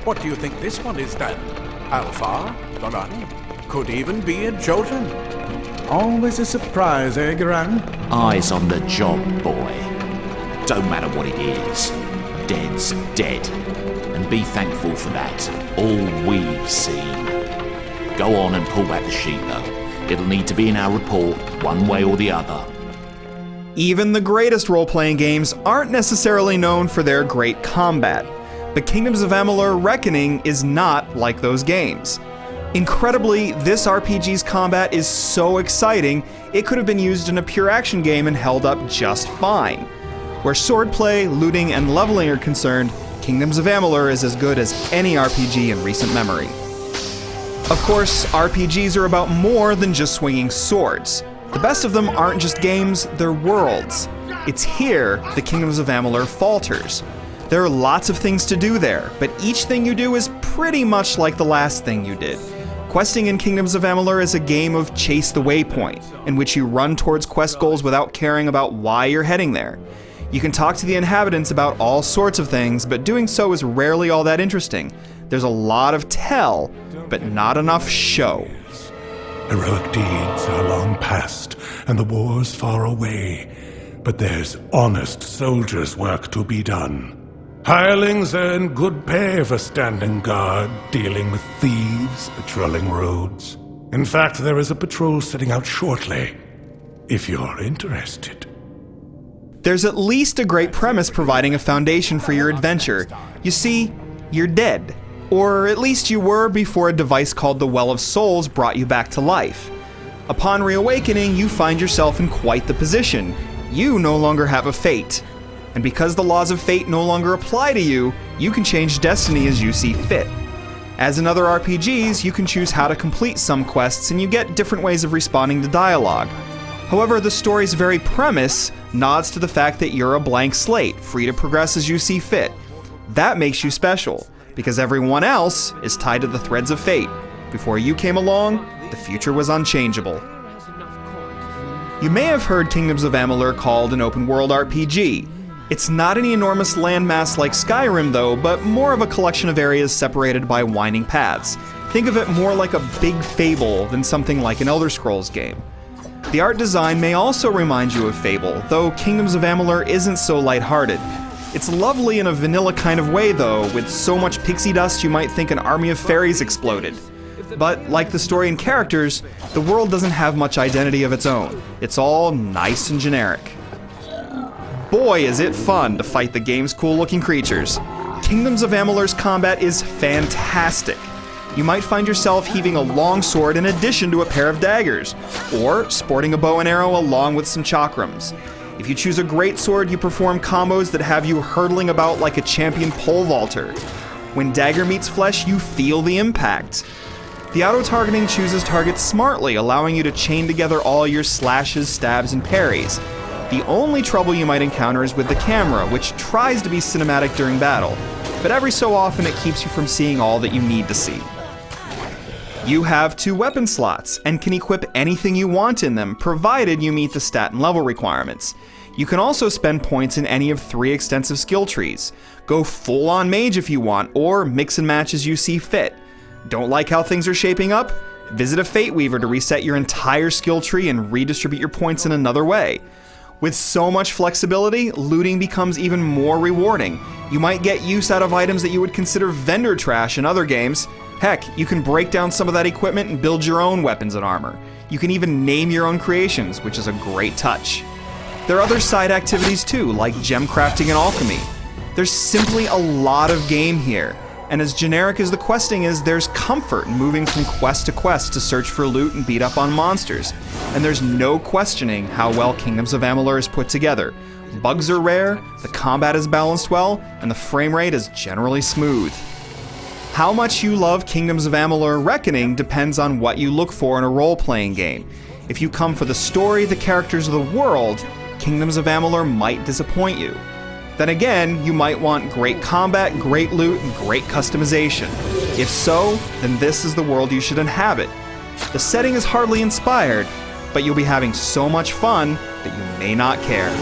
What do you think this one is then? Alpha? Garani? Could even be a Jotun. Always a surprise, eh, Garan? Eyes on the job, boy. Don't matter what it is. Dead's dead. And be thankful for that. All we've seen. Go on and pull back the sheet, though. It'll need to be in our report, one way or the other. Even the greatest role-playing games aren't necessarily known for their great combat, but Kingdoms of Amalur: Reckoning is not like those games. Incredibly, this RPG's combat is so exciting, it could have been used in a pure action game and held up just fine. Where swordplay, looting, and leveling are concerned, Kingdoms of Amalur is as good as any RPG in recent memory. Of course, RPGs are about more than just swinging swords. The best of them aren't just games, they're worlds. It's here the Kingdoms of Amalur falters. There are lots of things to do there, but each thing you do is pretty much like the last thing you did. Questing in Kingdoms of Amalur is a game of chase the waypoint, in which you run towards quest goals without caring about why you're heading there. You can talk to the inhabitants about all sorts of things, but doing so is rarely all that interesting. There's a lot of tell, but not enough show. Heroic deeds are long past, and the war's far away. But there's honest soldiers' work to be done. Hirelings earn good pay for standing guard, dealing with thieves, patrolling roads. In fact, there is a patrol setting out shortly, if you're interested. There's at least a great premise providing a foundation for your adventure. You see, you're dead. Or at least you were before a device called the Well of Souls brought you back to life. Upon reawakening, you find yourself in quite the position. You no longer have a fate. And because the laws of fate no longer apply to you, you can change destiny as you see fit. As in other RPGs, you can choose how to complete some quests and you get different ways of responding to dialogue. However, the story's very premise nods to the fact that you're a blank slate, free to progress as you see fit. That makes you special, because everyone else is tied to the threads of fate. Before you came along, the future was unchangeable. You may have heard Kingdoms of Amalur called an open-world RPG. It's not an enormous landmass like Skyrim though, but more of a collection of areas separated by winding paths. Think of it more like a big Fable than something like an Elder Scrolls game. The art design may also remind you of Fable, though Kingdoms of Amalur isn't so lighthearted. It's lovely in a vanilla kind of way though, with so much pixie dust you might think an army of fairies exploded. But like the story and characters, the world doesn't have much identity of its own. It's all nice and generic. Boy is it fun to fight the game's cool looking creatures. Kingdoms of Amalur's combat is fantastic. You might find yourself heaving a long sword in addition to a pair of daggers, or sporting a bow and arrow along with some chakrams. If you choose a great sword, you perform combos that have you hurtling about like a champion pole vaulter. When dagger meets flesh, you feel the impact. The auto-targeting chooses targets smartly, allowing you to chain together all your slashes, stabs, and parries. The only trouble you might encounter is with the camera, which tries to be cinematic during battle, but every so often it keeps you from seeing all that you need to see. You have 2 weapon slots, and can equip anything you want in them, provided you meet the stat and level requirements. You can also spend points in any of 3 extensive skill trees. Go full-on mage if you want, or mix and match as you see fit. Don't like how things are shaping up? Visit a Fate Weaver to reset your entire skill tree and redistribute your points in another way. With so much flexibility, looting becomes even more rewarding. You might get use out of items that you would consider vendor trash in other games. Heck, you can break down some of that equipment and build your own weapons and armor. You can even name your own creations, which is a great touch. There are other side activities too, like gem crafting and alchemy. There's simply a lot of game here, and as generic as the questing is, there's comfort in moving from quest to quest to search for loot and beat up on monsters. And there's no questioning how well Kingdoms of Amalur is put together. Bugs are rare, the combat is balanced well, and the frame rate is generally smooth. How much you love Kingdoms of Amalur: Reckoning depends on what you look for in a role-playing game. If you come for the story, the characters, of the world, Kingdoms of Amalur might disappoint you. Then again, you might want great combat, great loot, and great customization. If so, then this is the world you should inhabit. The setting is hardly inspired, but you'll be having so much fun that you may not care.